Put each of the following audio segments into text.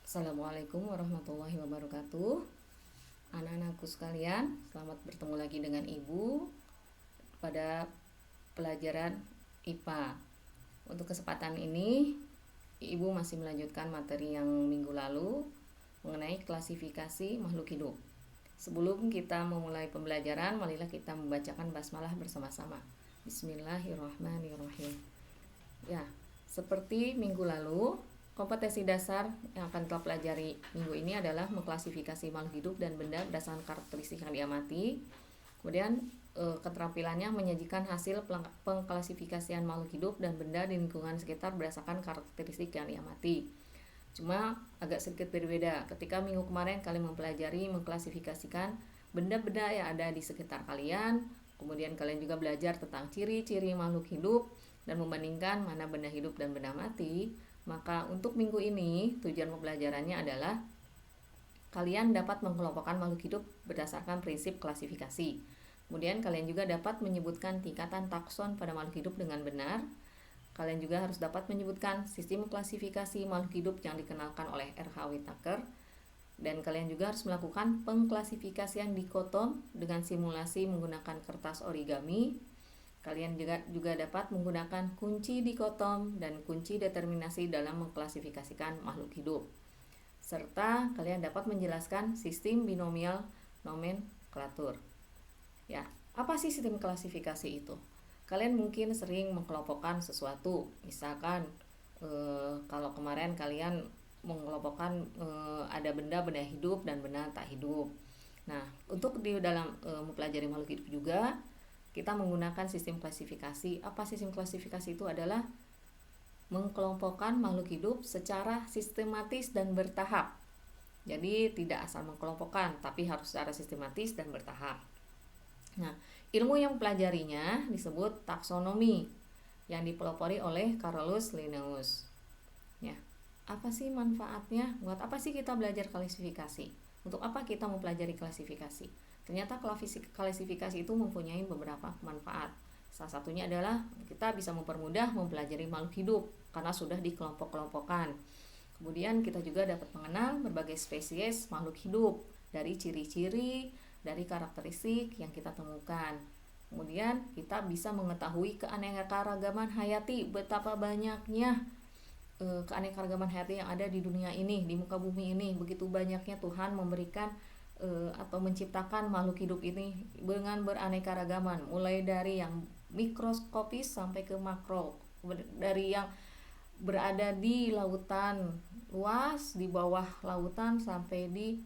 Assalamualaikum warahmatullahi wabarakatuh. Anak-anakku sekalian, selamat bertemu lagi dengan Ibu pada pelajaran IPA. Untuk kesempatan ini, Ibu masih melanjutkan materi yang minggu lalu mengenai klasifikasi makhluk hidup. Sebelum kita memulai pembelajaran, marilah kita membacakan basmalah bersama-sama. Bismillahirrahmanirrahim. Ya, seperti minggu lalu, kompetensi dasar yang akan kita pelajari minggu ini adalah mengklasifikasi makhluk hidup dan benda berdasarkan karakteristik yang diamati. Kemudian keterampilannya menyajikan hasil pengklasifikasian makhluk hidup dan benda di lingkungan sekitar berdasarkan karakteristik yang diamati. Cuma agak sedikit berbeda. Ketika minggu kemarin kalian mempelajari mengklasifikasikan benda-benda yang ada di sekitar kalian, kemudian kalian juga belajar tentang ciri-ciri makhluk hidup dan membandingkan mana benda hidup dan benda mati. Maka untuk minggu ini tujuan pembelajarannya adalah kalian dapat mengelompokkan makhluk hidup berdasarkan prinsip klasifikasi. Kemudian kalian juga dapat menyebutkan tingkatan takson pada makhluk hidup dengan benar. Kalian juga harus dapat menyebutkan sistem klasifikasi makhluk hidup yang dikenalkan oleh R.H. Whittaker. Dan kalian juga harus melakukan pengklasifikasian dikotom dengan simulasi menggunakan kertas origami. Kalian juga dapat menggunakan kunci dikotom dan kunci determinasi dalam mengklasifikasikan makhluk hidup. Serta kalian dapat menjelaskan sistem binomial nomenklatur. Ya, apa sih sistem klasifikasi itu? Kalian mungkin sering mengelompokkan sesuatu. Misalkan kalau kemarin kalian mengelompokkan ada benda hidup dan benda tak hidup. Nah, untuk di dalam mempelajari makhluk hidup juga kita menggunakan sistem klasifikasi. Apa sistem klasifikasi itu adalah mengelompokkan makhluk hidup secara sistematis dan bertahap. Jadi tidak asal mengelompokkan, tapi harus secara sistematis dan bertahap. Nah, ilmu yang mempelajarinya disebut taksonomi yang dipelopori oleh Carolus Linnaeus. Ya, apa sih manfaatnya? Buat apa sih kita belajar klasifikasi? Untuk apa kita mempelajari klasifikasi? Ternyata klasifikasi itu mempunyai beberapa manfaat. Salah satunya adalah kita bisa mempermudah mempelajari makhluk hidup karena sudah dikelompok-kelompokkan. Kemudian kita juga dapat mengenal berbagai spesies makhluk hidup dari ciri-ciri, dari karakteristik yang kita temukan. Kemudian kita bisa mengetahui keanekaragaman hayati, betapa banyaknya keanekaragaman hayati yang ada di dunia ini, di muka bumi ini. Begitu banyaknya Tuhan memberikan atau menciptakan makhluk hidup ini dengan beraneka-ragaman, mulai dari yang mikroskopis sampai ke makro, dari yang berada di lautan luas, di bawah lautan, sampai di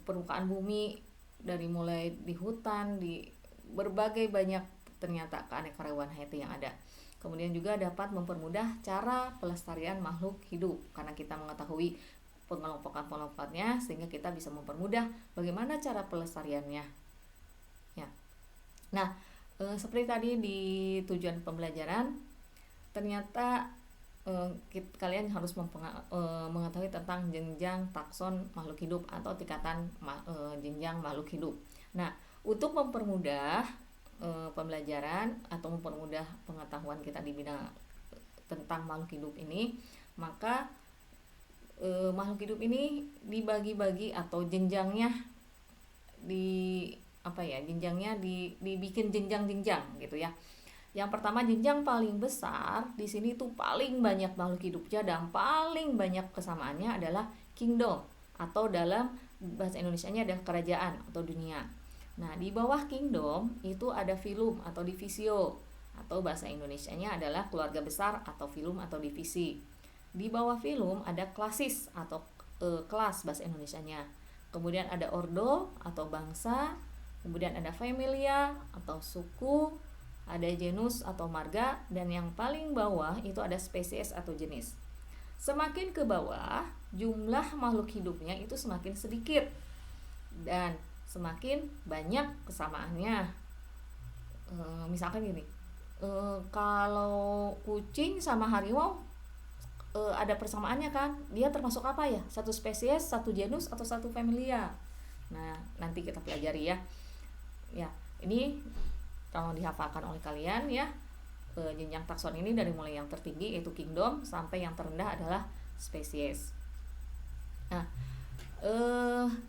permukaan bumi, dari mulai di hutan, di berbagai banyak ternyata keanekaragaman hayati yang ada. Kemudian juga dapat mempermudah cara pelestarian makhluk hidup karena kita mengetahui pengelompokan-pengelompokannya, sehingga kita bisa mempermudah bagaimana cara pelestariannya. Ya. Nah, seperti tadi di tujuan pembelajaran, ternyata kalian harus mengetahui tentang jenjang takson makhluk hidup atau tingkatan jenjang makhluk hidup. Nah, untuk mempermudah pembelajaran atau mempermudah pengetahuan kita di bidang tentang makhluk hidup ini, maka makhluk hidup ini dibagi-bagi atau jenjangnya dibikin jenjang-jenjang gitu ya. Yang pertama, jenjang paling besar di sini tuh paling banyak makhluk hidupnya dan paling banyak kesamaannya adalah kingdom, atau dalam bahasa Indonesianya ada kerajaan atau dunia. Nah, di bawah kingdom itu ada filum atau divisio, atau bahasa Indonesianya adalah keluarga besar atau filum atau divisi. Di bawah filum ada klasis atau kelas bahasa Indonesianya. Kemudian ada ordo atau bangsa, kemudian ada familia atau suku, ada genus atau marga, dan yang paling bawah itu ada spesies atau jenis. Semakin ke bawah, jumlah makhluk hidupnya itu semakin sedikit dan semakin banyak kesamaannya. Misalkan gini, kalau kucing sama harimau ada persamaannya kan, dia termasuk apa ya, satu spesies, satu genus, atau satu familia. Nah, nanti kita pelajari ya. Ini tolong dihafalkan oleh kalian ya. Jenjang takson ini dari mulai yang tertinggi yaitu kingdom sampai yang terendah adalah spesies. Nah,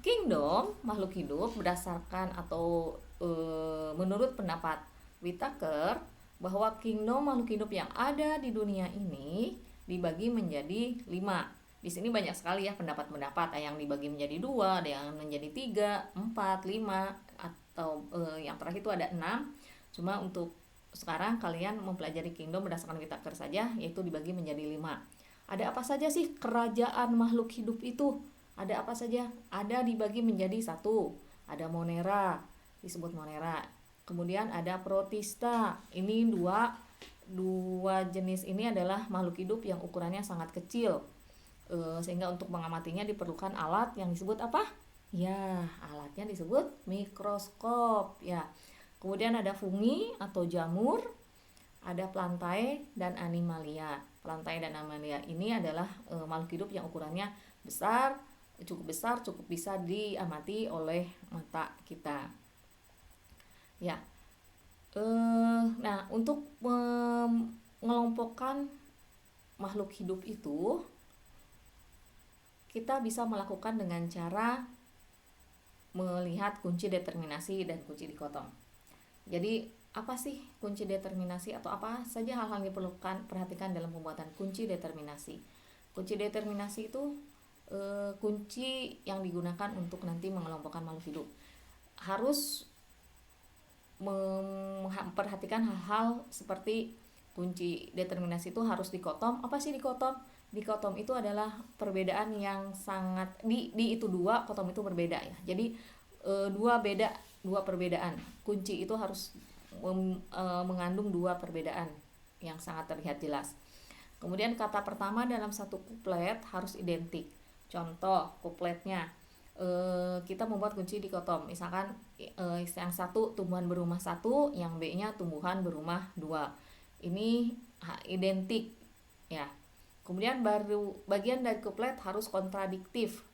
kingdom makhluk hidup berdasarkan atau menurut pendapat Whittaker bahwa kingdom makhluk hidup yang ada di dunia ini dibagi menjadi 5. Di sini banyak sekali ya pendapat-pendapat, ada yang dibagi menjadi 2, ada yang menjadi 3, 4, 5, atau yang terakhir itu ada 6. Cuma untuk sekarang kalian mempelajari kingdom berdasarkan Whittaker saja, yaitu dibagi menjadi 5. Ada apa saja sih kerajaan makhluk hidup itu? Ada apa saja? Ada dibagi menjadi 1. Ada Monera, disebut Monera. Kemudian ada Protista. Ini dua jenis ini adalah makhluk hidup yang ukurannya sangat kecil. Sehingga untuk mengamatinya diperlukan alat yang disebut apa? Ya, alatnya disebut mikroskop. Ya. Kemudian ada fungi atau jamur, ada plantae dan animalia. Plantae dan animalia ini adalah makhluk hidup yang ukurannya cukup besar, cukup bisa diamati oleh mata kita. Ya. Nah, untuk mengelompokkan makhluk hidup itu kita bisa melakukan dengan cara melihat kunci determinasi dan kunci dikotom. Jadi apa sih kunci determinasi atau apa saja hal-hal yang diperlukan perhatikan dalam pembuatan kunci determinasi? Kunci determinasi itu kunci yang digunakan untuk nanti mengelompokkan makhluk hidup. Harus memperhatikan hal-hal seperti kunci determinasi itu harus dikotom. Apa sih dikotom? Dikotom itu adalah perbedaan yang sangat di itu 2, kotom itu berbeda ya. Jadi dua perbedaan. Kunci itu harus mengandung 2 perbedaan yang sangat terlihat jelas. Kemudian kata pertama dalam satu kuplet harus identik. Contoh kupletnya, kita membuat kunci dikotom. Misalkan yang satu tumbuhan berumah 1, yang B-nya tumbuhan berumah 2. Ini identik ya. Kemudian baru bagian dari kuplet harus kontradiktif.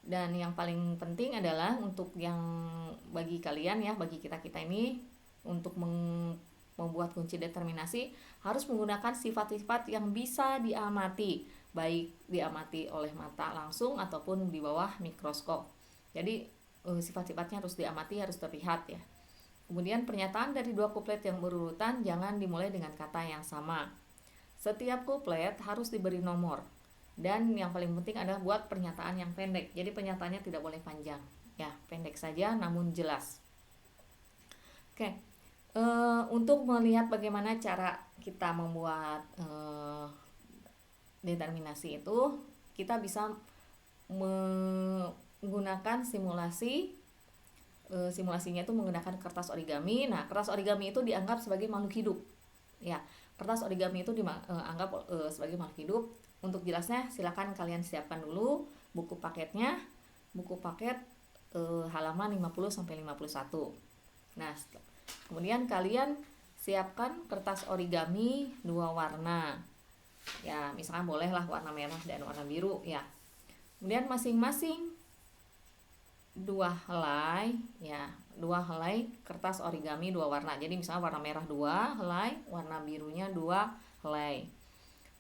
Dan yang paling penting adalah untuk yang bagi kalian ya, bagi kita-kita ini untuk membuat kunci determinasi harus menggunakan sifat-sifat yang bisa diamati, baik diamati oleh mata langsung ataupun di bawah mikroskop. Jadi sifat-sifatnya harus diamati, harus terlihat ya. Kemudian pernyataan dari 2 kuplet yang berurutan jangan dimulai dengan kata yang sama. Setiap kuplet harus diberi nomor. Dan yang paling penting adalah buat pernyataan yang pendek. Jadi pernyataannya tidak boleh panjang. Ya, pendek saja namun jelas. Oke. Untuk melihat bagaimana cara kita membuat determinasi itu, kita bisa menggunakan simulasi. Simulasinya itu menggunakan kertas origami. Nah, kertas origami itu dianggap sebagai makhluk hidup. Ya, kertas origami itu dianggap sebagai makhluk hidup. Untuk jelasnya silakan kalian siapkan dulu buku paketnya. Buku paket halaman 50 sampai 51. Nah, kemudian kalian siapkan kertas origami 2 warna. Ya, misalkan bolehlah warna merah dan warna biru ya. Kemudian masing-masing 2 helai ya, 2 helai kertas origami 2 warna. Jadi misalnya warna merah 2 helai, warna birunya 2 helai.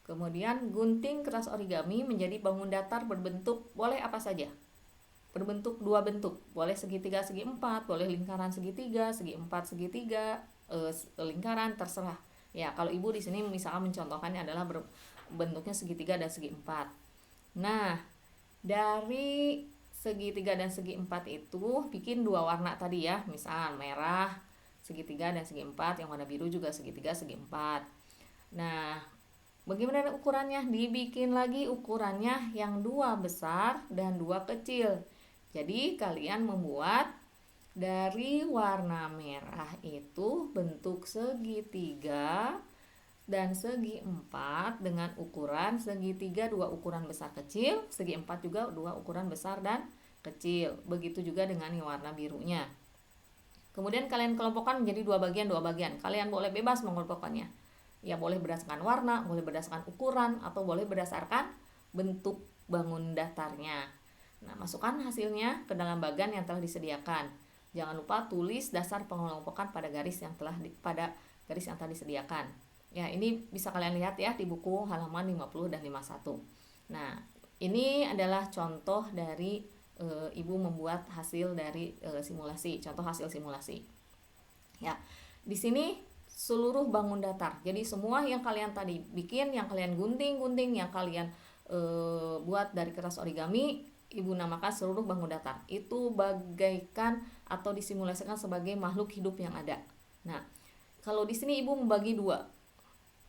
Kemudian gunting kertas origami menjadi bangun datar berbentuk boleh apa saja. Berbentuk 2 bentuk, boleh segitiga segi 4, boleh lingkaran segitiga, segi 4 segitiga, lingkaran terserah. Ya, kalau Ibu di sini misalnya mencontohkannya adalah bentuknya segitiga dan segi 4. Nah, dari segitiga dan segi 4 itu bikin 2 warna tadi ya, misal merah segitiga dan segi 4, yang warna biru juga segitiga segi 4. Nah, bagaimana ukurannya? Dibikin lagi ukurannya yang 2 besar dan 2 kecil. Jadi kalian membuat dari warna merah itu bentuk segitiga dan segi 4 dengan ukuran segitiga 2 ukuran besar kecil, segi 4 juga 2 ukuran besar dan kecil. Begitu juga dengan yang warna birunya. Kemudian kalian kelompokkan menjadi 2 bagian. Kalian boleh bebas mengelompokkannya. Ya, boleh berdasarkan warna, boleh berdasarkan ukuran, atau boleh berdasarkan bentuk bangun datarnya. Nah, masukkan hasilnya ke dalam bagan yang telah disediakan. Jangan lupa tulis dasar pengelompokan pada garis yang telah disediakan. Ya, ini bisa kalian lihat ya di buku halaman 50 dan 51. Nah, Ini adalah contoh dari Ibu membuat hasil dari simulasi, contoh hasil simulasi. Ya, di sini seluruh bangun datar. Jadi semua yang kalian tadi bikin, yang kalian gunting-gunting, yang kalian buat dari kertas origami, Ibu namakan seluruh bangun datar. Itu bagaikan atau disimulasikan sebagai makhluk hidup yang ada. Nah, kalau di sini Ibu membagi dua.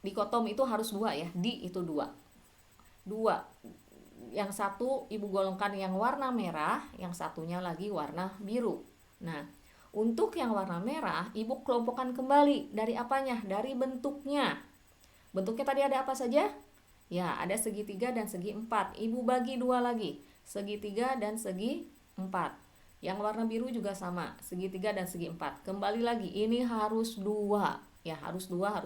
Dikotom itu harus dua ya, di itu dua. Yang satu Ibu golongkan yang warna merah, yang satunya lagi warna biru. Nah, untuk yang warna merah, Ibu kelompokkan kembali dari apanya? Dari bentuknya. Bentuknya tadi ada apa saja? Ya, ada segitiga dan segi empat. Ibu bagi dua lagi, segitiga dan segi empat. Yang warna biru juga sama, segitiga dan segi empat. Kembali lagi, ini harus dua. Ya, harus dua.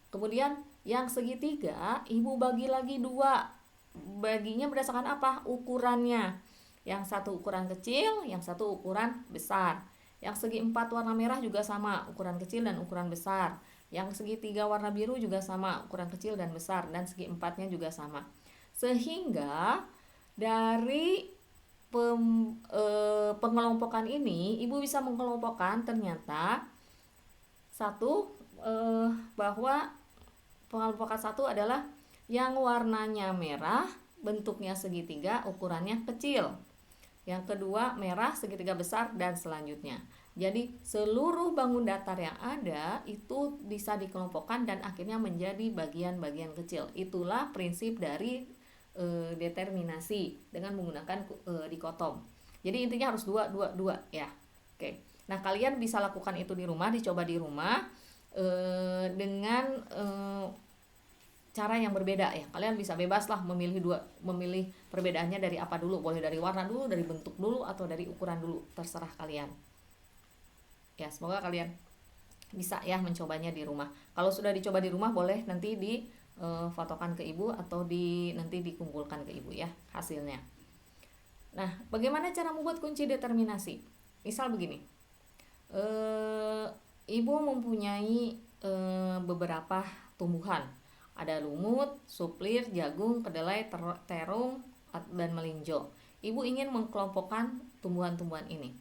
Kemudian yang segitiga, Ibu bagi lagi dua. Baginya berdasarkan apa? Ukurannya. Yang satu ukuran kecil, yang satu ukuran besar. Yang segi empat warna merah juga sama, ukuran kecil dan ukuran besar. Yang segitiga warna biru juga sama, ukuran kecil dan besar, dan segi empatnya juga sama. Sehingga dari pengelompokan ini, Ibu bisa mengelompokkan ternyata bahwa pengelompokan satu adalah yang warnanya merah, bentuknya segitiga, ukurannya kecil. Yang kedua merah, segitiga besar, dan selanjutnya. Jadi seluruh bangun datar yang ada itu bisa dikelompokkan dan akhirnya menjadi bagian-bagian kecil. Itulah prinsip dari determinasi dengan menggunakan dikotom. Jadi intinya harus dua ya. Oke. Nah, kalian bisa lakukan itu di rumah, dicoba di rumah dengan cara yang berbeda ya. Kalian bisa bebas lah memilih perbedaannya dari apa dulu. Boleh dari warna dulu, dari bentuk dulu, atau dari ukuran dulu, terserah kalian. Ya, semoga kalian bisa ya mencobanya di rumah. Kalau sudah dicoba di rumah, boleh nanti fotokan ke Ibu atau nanti dikumpulkan ke Ibu ya hasilnya. Nah, bagaimana cara membuat kunci determinasi? Misal begini, Ibu mempunyai beberapa tumbuhan. Ada lumut, suplir, jagung, kedelai, terung, dan melinjo. Ibu ingin mengkelompokkan tumbuhan-tumbuhan ini.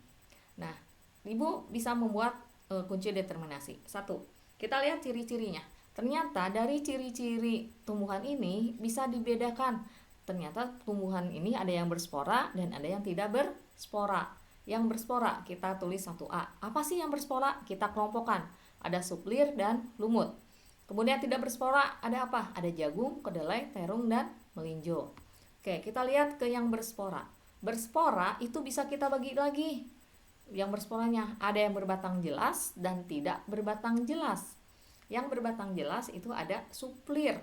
Nah, Ibu bisa membuat kunci determinasi. 1. Kita lihat ciri-cirinya. Ternyata dari ciri-ciri tumbuhan ini bisa dibedakan. Ternyata tumbuhan ini ada yang berspora dan ada yang tidak berspora. Yang berspora kita tulis 1A. Apa sih yang berspora? Kita kelompokkan. Ada suplir dan lumut. Kemudian tidak berspora ada apa? Ada jagung, kedelai, terung, dan melinjo. Oke, kita lihat ke yang berspora. Berspora itu bisa kita bagi lagi. Yang bersporanya ada yang berbatang jelas dan tidak berbatang jelas. Yang berbatang jelas itu ada suplir.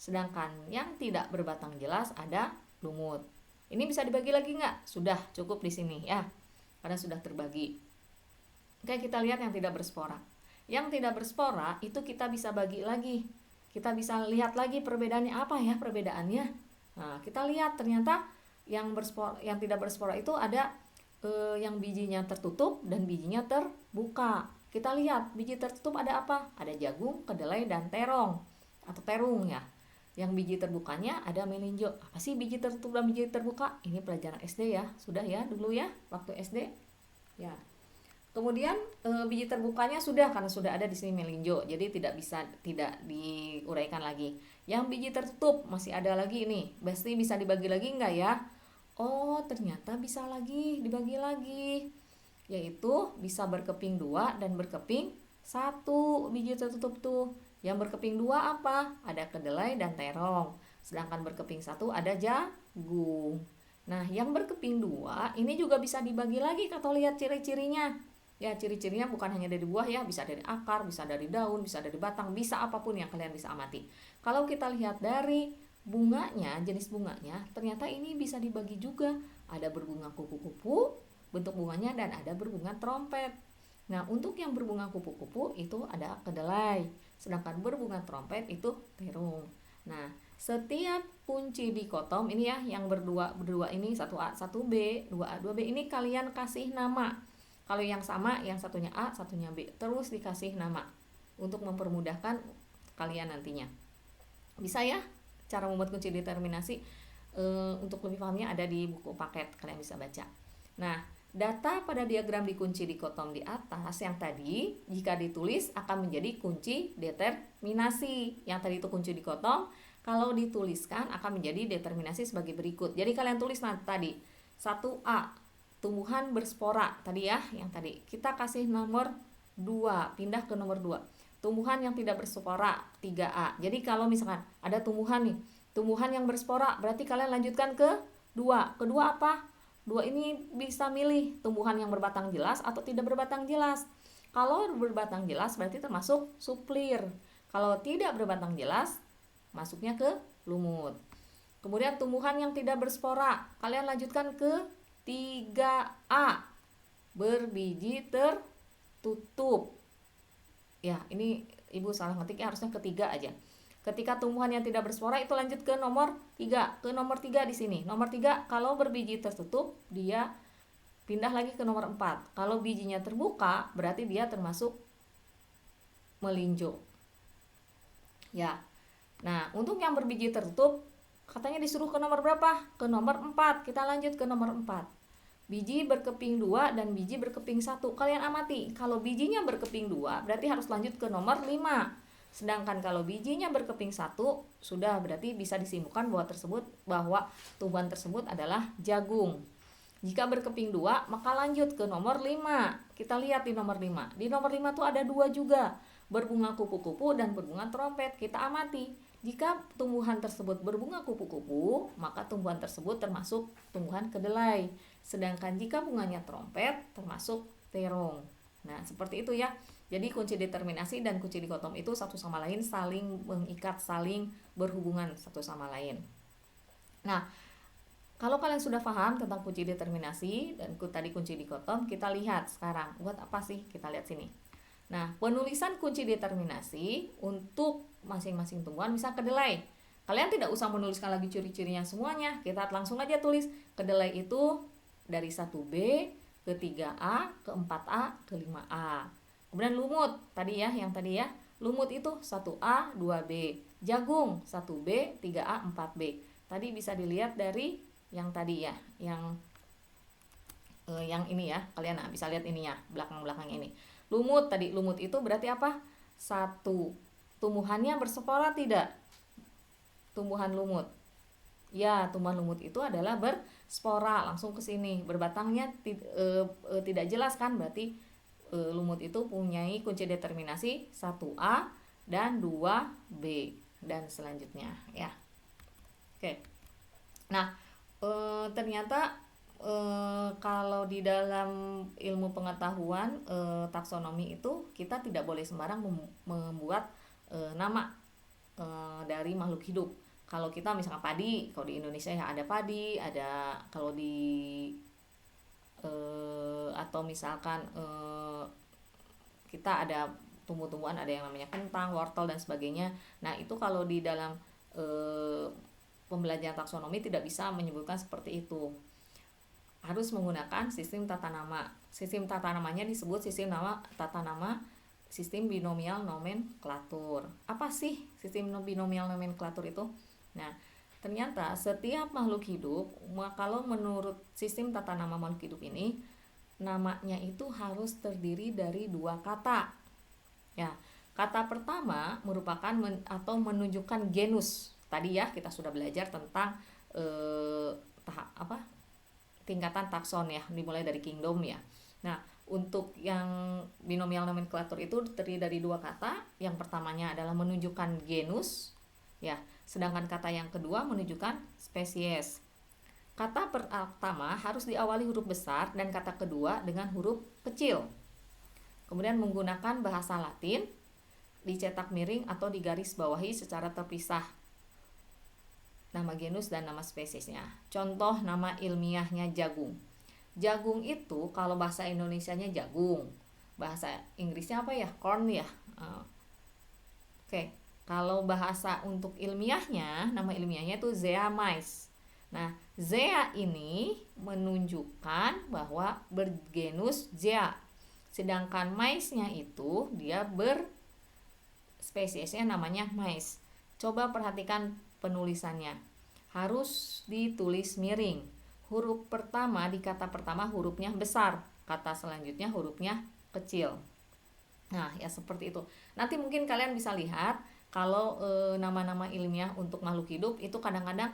Sedangkan yang tidak berbatang jelas ada lumut. Ini bisa dibagi lagi nggak? Sudah cukup di sini ya, karena sudah terbagi. Oke, kita lihat yang tidak berspora. Yang tidak berspora itu kita bisa bagi lagi. Kita bisa lihat lagi perbedaannya apa ya perbedaannya. Nah, kita lihat ternyata yang tidak berspora itu ada yang bijinya tertutup dan bijinya terbuka. Kita lihat biji tertutup ada apa? Ada jagung, kedelai, dan terong atau terung ya. Yang biji terbukanya ada melinjo. Apa sih biji tertutup dan biji terbuka? Ini pelajaran SD ya, sudah ya dulu ya waktu SD. Ya. Kemudian biji terbukanya sudah karena sudah ada di sini melinjo, jadi tidak diuraikan lagi. Yang biji tertutup masih ada lagi ini. Pasti bisa dibagi lagi enggak ya? Oh, ternyata bisa lagi dibagi lagi. Yaitu bisa berkeping 2 dan berkeping 1 biji tertutup tuh. Yang berkeping 2 apa? Ada kedelai dan terong. Sedangkan berkeping 1 ada jagung. Nah, yang berkeping 2 ini juga bisa dibagi lagi kalau lihat ciri-cirinya. Ya, ciri-cirinya bukan hanya dari buah ya, bisa dari akar, bisa dari daun, bisa dari batang, bisa apapun yang kalian bisa amati. Kalau kita lihat dari bunganya, jenis bunganya, ternyata ini bisa dibagi juga. Ada berbunga kupu-kupu, bentuk bunganya, dan ada berbunga trompet. Nah, untuk yang berbunga kupu-kupu itu ada kedelai, sedangkan berbunga trompet itu terung. Nah, setiap kunci dikotom ini ya, yang berdua ini 1A, 1B, 2A, 2B ini kalian kasih nama. Kalau yang sama, yang satunya A, satunya B, terus dikasih nama untuk mempermudahkan kalian nantinya. Bisa ya cara membuat kunci determinasi. Untuk lebih pahamnya ada di buku paket, kalian bisa baca. Nah, data pada diagram dikunci dikotom di atas yang tadi jika ditulis akan menjadi kunci determinasi. Yang tadi itu kunci dikotom, kalau dituliskan akan menjadi determinasi sebagai berikut. Jadi kalian tulis tadi 1A, tumbuhan berspora tadi ya, yang tadi kita kasih nomor 2, pindah ke nomor 2. Tumbuhan yang tidak berspora 3A. Jadi kalau misalkan ada tumbuhan nih, tumbuhan yang berspora, berarti kalian lanjutkan ke 2. Kedua apa? 2 ini bisa milih tumbuhan yang berbatang jelas atau tidak berbatang jelas. Kalau berbatang jelas berarti termasuk suplir. Kalau tidak berbatang jelas, masuknya ke lumut. Kemudian tumbuhan yang tidak berspora, kalian lanjutkan ke 3A, berbiji tertutup. Ya, ini ibu salah ngetiknya, harusnya ketiga aja. Ketika tumbuhan yang tidak berspora itu lanjut ke nomor 3. Ke nomor 3 di sini. Nomor 3 kalau berbiji tertutup, dia pindah lagi ke nomor 4. Kalau bijinya terbuka, berarti dia termasuk melinjo. Ya. Nah, untuk yang berbiji tertutup, katanya disuruh ke nomor berapa? Ke nomor 4. Kita lanjut ke nomor 4. Biji berkeping 2 dan biji berkeping 1. Kalian amati, kalau bijinya berkeping 2 berarti harus lanjut ke nomor 5. Sedangkan kalau bijinya berkeping 1, sudah berarti bisa disimpulkan bahwa tumbuhan tersebut adalah jagung. Jika berkeping 2, maka lanjut ke nomor 5. Kita lihat di nomor 5. Di nomor 5 tuh ada 2 juga, berbunga kupu-kupu dan berbunga trompet. Kita amati, jika tumbuhan tersebut berbunga kupu-kupu, maka tumbuhan tersebut termasuk tumbuhan kedelai. Sedangkan jika bunganya trompet, termasuk terong. Nah, seperti itu ya. Jadi kunci determinasi dan kunci dikotom itu satu sama lain saling mengikat, saling berhubungan satu sama lain. Nah, kalau kalian sudah paham tentang kunci determinasi dan tadi kunci dikotom, kita lihat sekarang buat apa sih? Kita lihat sini. Nah, penulisan kunci determinasi untuk masing-masing tumbuhan, misal kedelai. Kalian tidak usah menuliskan lagi ciri-cirinya semuanya. Kita langsung aja tulis kedelai itu dari 1B ke 3A, ke 4A, ke 5A. Kemudian lumut, tadi ya, yang tadi ya. Lumut itu 1A, 2B. Jagung 1B, 3A, 4B. Tadi bisa dilihat dari yang tadi ya, yang ini ya. Kalian bisa lihat ini ya, belakang-belakang ini. Lumut tadi, lumut itu berarti apa? 1. Tumbuhannya berspora tidak? Tumbuhan lumut. Ya, tumbuhan lumut itu adalah berspora. Langsung ke sini. Berbatangnya tidak jelas kan? Berarti lumut itu punyai kunci determinasi 1A dan 2B dan selanjutnya ya. Oke. Nah, ternyata kalau di dalam ilmu pengetahuan taksonomi itu kita tidak boleh sembarang membuat nama dari makhluk hidup. Kalau kita misalkan padi, kalau di Indonesia ya ada padi, ada kalau di atau misalkan kita ada tumbuh-tumbuhan, ada yang namanya kentang, wortel dan sebagainya. Nah, itu kalau di dalam pembelajaran taksonomi tidak bisa menyebutkan seperti itu. Harus menggunakan sistem tata nama. Sistem tata namanya disebut sistem tata nama sistem binomial nomenklatur. Apa sih sistem binomial nomenklatur itu? Nah, ternyata setiap makhluk hidup, kalau menurut sistem tata nama makhluk hidup ini, namanya itu harus terdiri dari 2 kata. Ya, kata pertama merupakan atau menunjukkan genus. Tadi ya kita sudah belajar tentang tingkatan takson ya, dimulai dari kingdom ya. Nah, untuk yang binomial nomenklatur itu terdiri dari 2 kata. Yang pertamanya adalah menunjukkan genus ya, sedangkan kata yang kedua menunjukkan spesies. Kata pertama harus diawali huruf besar dan kata kedua dengan huruf kecil. Kemudian menggunakan bahasa Latin, dicetak miring atau digaris bawahi secara terpisah nama genus dan nama spesiesnya. Contoh nama ilmiahnya jagung. Jagung itu kalau bahasa Indonesianya jagung, bahasa Inggrisnya apa ya? Corn ya. Oke. Kalau bahasa untuk ilmiahnya, nama ilmiahnya itu Zea mais. Nah, Zea ini menunjukkan bahwa bergenus Zea. Sedangkan maisnya itu dia berspesiesnya namanya mais. Coba perhatikan penulisannya. harus ditulis miring. Huruf pertama di kata pertama hurufnya besar, kata selanjutnya hurufnya kecil. Nah, ya seperti itu. Nanti mungkin kalian bisa lihat kalau nama-nama ilmiah untuk makhluk hidup itu kadang-kadang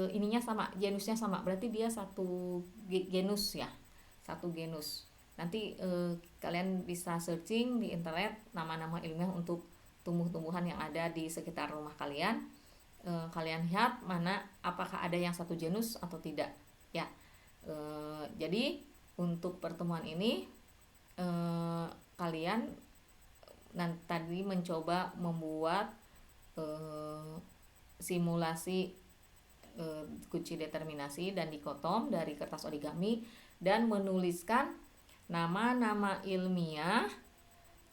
ininya sama, genusnya sama. Berarti dia satu genus ya. Satu genus. Nanti kalian bisa searching di internet nama-nama ilmiah untuk tumbuh-tumbuhan yang ada di sekitar rumah kalian. Kalian lihat mana apakah ada yang satu genus atau tidak ya. Jadi untuk pertemuan ini kalian tadi mencoba membuat simulasi kunci determinasi dan dikotom dari kertas origami dan menuliskan nama-nama ilmiah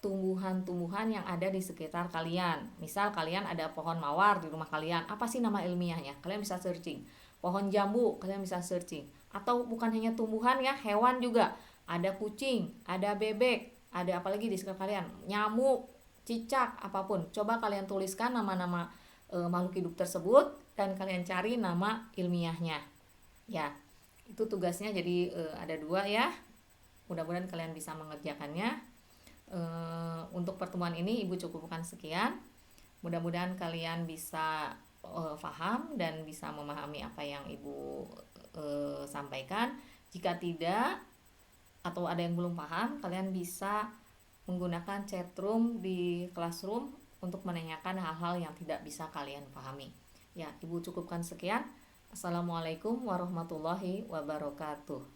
tumbuhan-tumbuhan yang ada di sekitar kalian. Misal kalian ada pohon mawar di rumah kalian, apa sih nama ilmiahnya? Kalian bisa searching. Pohon jambu, kalian bisa searching. Atau bukan hanya tumbuhan ya, hewan juga. Ada kucing, ada bebek, ada apa lagi di sekitar kalian? Nyamuk, cicak, apapun. Coba kalian tuliskan nama-nama makhluk hidup tersebut dan kalian cari nama ilmiahnya. Ya, itu tugasnya jadi ada 2 ya. Mudah-mudahan kalian bisa mengerjakannya. Untuk pertemuan ini Ibu cukupkan sekian. Mudah-mudahan kalian bisa paham dan bisa memahami apa yang Ibu sampaikan. Jika tidak atau ada yang belum paham, kalian bisa menggunakan chatroom di Classroom untuk menanyakan hal-hal yang tidak bisa kalian pahami. Ya, Ibu cukupkan sekian. Assalamualaikum warahmatullahi wabarakatuh.